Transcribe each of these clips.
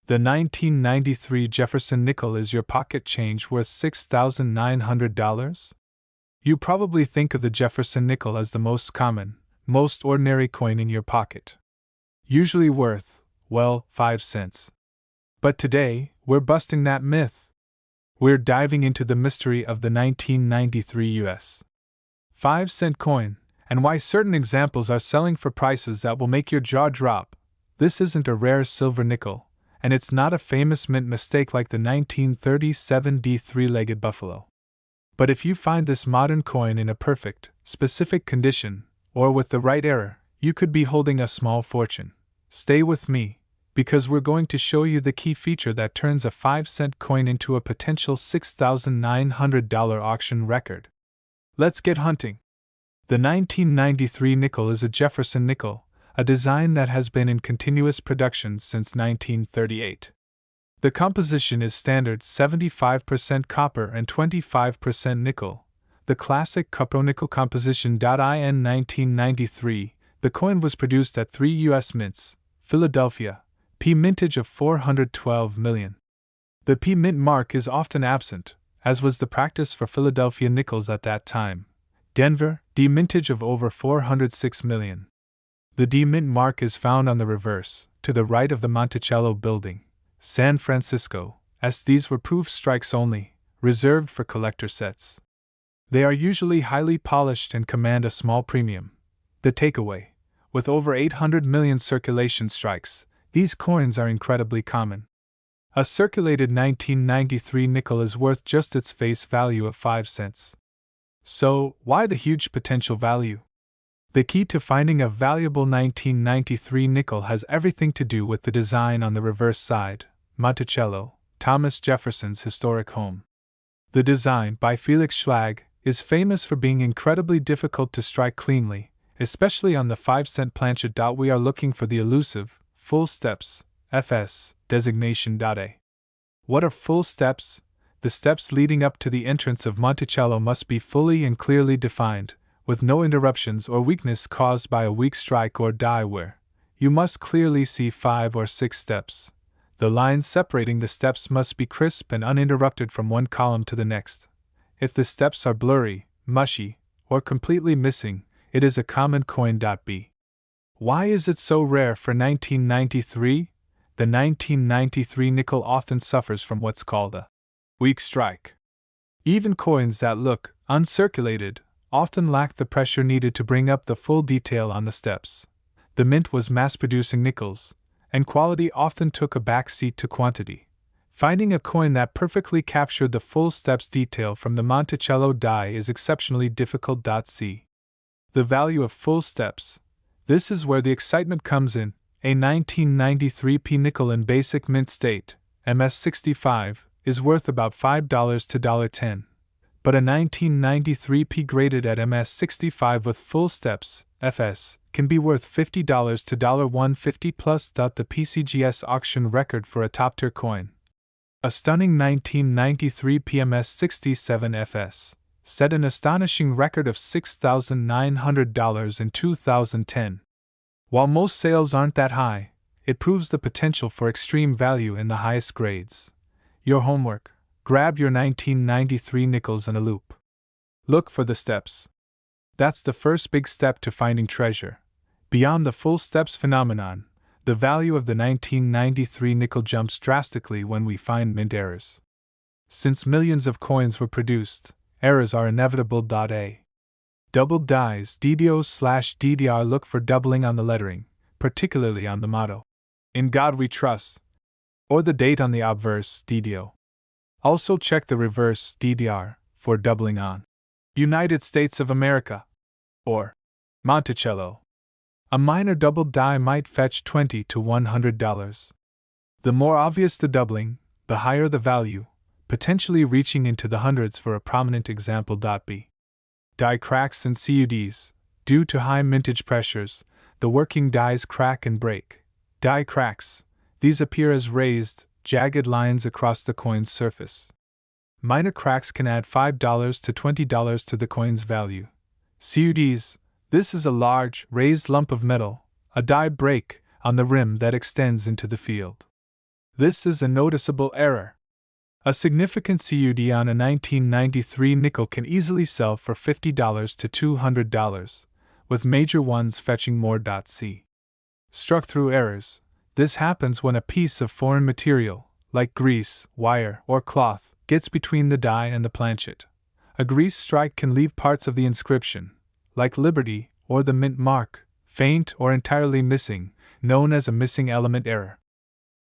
The 1993 Jefferson Nickel is your pocket change worth $6,900? You probably think of the Jefferson Nickel as the most common, most ordinary coin in your pocket. Usually worth, well, 5 cents. But today, we're busting that myth. We're diving into the mystery of the 1993 US 5-cent coin, and why certain examples are selling for prices that will make your jaw drop. This isn't a rare silver nickel, and it's not a famous mint mistake like the 1937 D three-legged buffalo. But if you find this modern coin in a perfect, specific condition, or with the right error, you could be holding a small fortune. Stay with me, because we're going to show you the key feature that turns a 5-cent coin into a potential $6,900 auction record. Let's get hunting. The 1993 nickel is a Jefferson nickel, a design that has been in continuous production since 1938. The composition is standard 75% copper and 25% nickel, the classic cupronickel composition. In 1993, the coin was produced at 3 U.S. mints, Philadelphia, P mintage of 412 million. The P mint mark is often absent, as was the practice for Philadelphia nickels at that time. Denver, D mintage of over 406 million. The D mint mark is found on the reverse, to the right of the Monticello building, San Francisco, as these were proof strikes only, reserved for collector sets. They are usually highly polished and command a small premium. The takeaway: with over 800 million circulation strikes, these coins are incredibly common. A circulated 1993 nickel is worth just its face value of 5 cents. So, why the huge potential value? The key to finding a valuable 1993 nickel has everything to do with the design on the reverse side, Monticello, Thomas Jefferson's historic home. The design, by Felix Schlag, is famous for being incredibly difficult to strike cleanly, especially on the 5-cent planchet. We are looking for the elusive, full steps, FS, designation. A. What are full steps? The steps leading up to the entrance of Monticello must be fully and clearly defined, with no interruptions or weakness caused by a weak strike or die where. You must clearly see 5 or 6 steps. The lines separating the steps must be crisp and uninterrupted from one column to the next. If the steps are blurry, mushy, or completely missing, it is a common coin. B. Why is it so rare for 1993? The 1993 nickel often suffers from what's called a weak strike. Even coins that look uncirculated often lack the pressure needed to bring up the full detail on the steps. The mint was mass-producing nickels, and quality often took a back seat to quantity. Finding a coin that perfectly captured the full steps detail from the Monticello die is exceptionally difficult. C. The value of full steps. This is where the excitement comes in. A 1993 P nickel in basic mint state, MS65, is worth about $5 to $10. But a 1993 P graded at MS65 with full steps, FS, can be worth $50 to $150 plus. The PCGS auction record for a top-tier coin. A stunning 1993 PMS 67 FS set an astonishing record of $6,900 in 2010. While most sales aren't that high, it proves the potential for extreme value in the highest grades. Your homework: grab your 1993 nickels in a loop. Look for the steps. That's the first big step to finding treasure. Beyond the full steps phenomenon, the value of the 1993 nickel jumps drastically when we find mint errors. Since millions of coins were produced, errors are inevitable. A. Doubled dies, DDO/DDR. Look for doubling on the lettering, particularly on the motto, "In God We Trust," or the date on the obverse, DDO. Also check the reverse, DDR, for doubling on United States of America or Monticello. A minor doubled die might fetch $20 to $100. The more obvious the doubling, the higher the value, potentially reaching into the hundreds for a prominent example. B. Die cracks and CUDs. Due to high mintage pressures, the working dies crack and break. Die cracks. These appear as raised, jagged lines across the coin's surface. Minor cracks can add $5 to $20 to the coin's value. CUDs. This is a large, raised lump of metal, a die break, on the rim that extends into the field. This is a noticeable error. A significant CUD on a 1993 nickel can easily sell for $50 to $200, with major ones fetching more. C. Struck through errors. This happens when a piece of foreign material, like grease, wire, or cloth, gets between the die and the planchet. A grease strike can leave parts of the inscription, like Liberty or the mint mark, faint or entirely missing, known as a missing element error.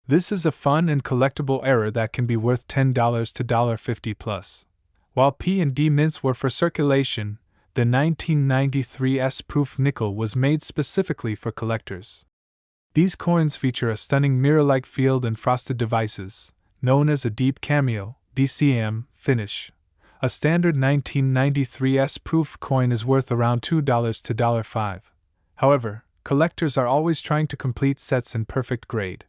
This is a fun and collectible error that can be worth $10 to $50 plus. While P and D mints were for circulation, the 1993 Proof Nickel was made specifically for collectors. These coins feature a stunning mirror-like field and frosted devices, known as a deep cameo (DCM) finish. A standard 1993 Proof coin is worth around $2 to $5. However, collectors are always trying to complete sets in perfect grade.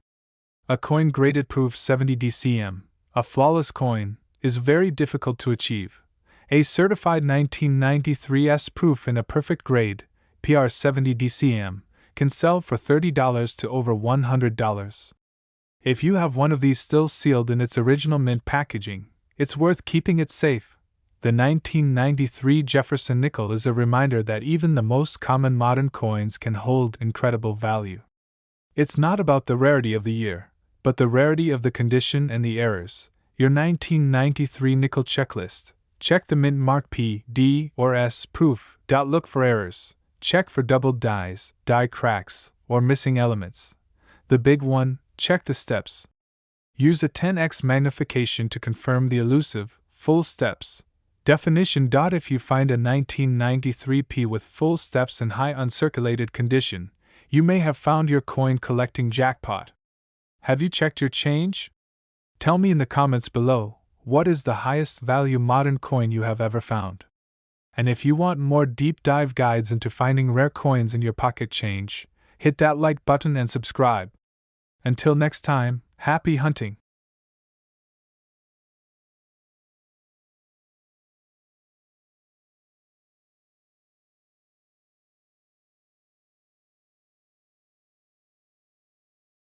A coin graded Proof 70 DCM, a flawless coin, is very difficult to achieve. A certified 1993 Proof in a perfect grade, PR 70 DCM, can sell for $30 to over $100. If you have one of these still sealed in its original mint packaging, it's worth keeping it safe. The 1993 Jefferson Nickel is a reminder that even the most common modern coins can hold incredible value. It's not about the rarity of the year, but the rarity of the condition and the errors. Your 1993 nickel checklist. Check the mint mark P, D, or S proof. Look for errors. Check for doubled dies, die cracks, or missing elements. The big one, check the steps. Use a 10x magnification to confirm the elusive, full steps. Definition. If you find a 1993 P with full steps in high uncirculated condition, you may have found your coin collecting jackpot. Have you checked your change? Tell me in the comments below, what is the highest value modern coin you have ever found? And if you want more deep dive guides into finding rare coins in your pocket change, hit that like button and subscribe. Until next time, happy hunting!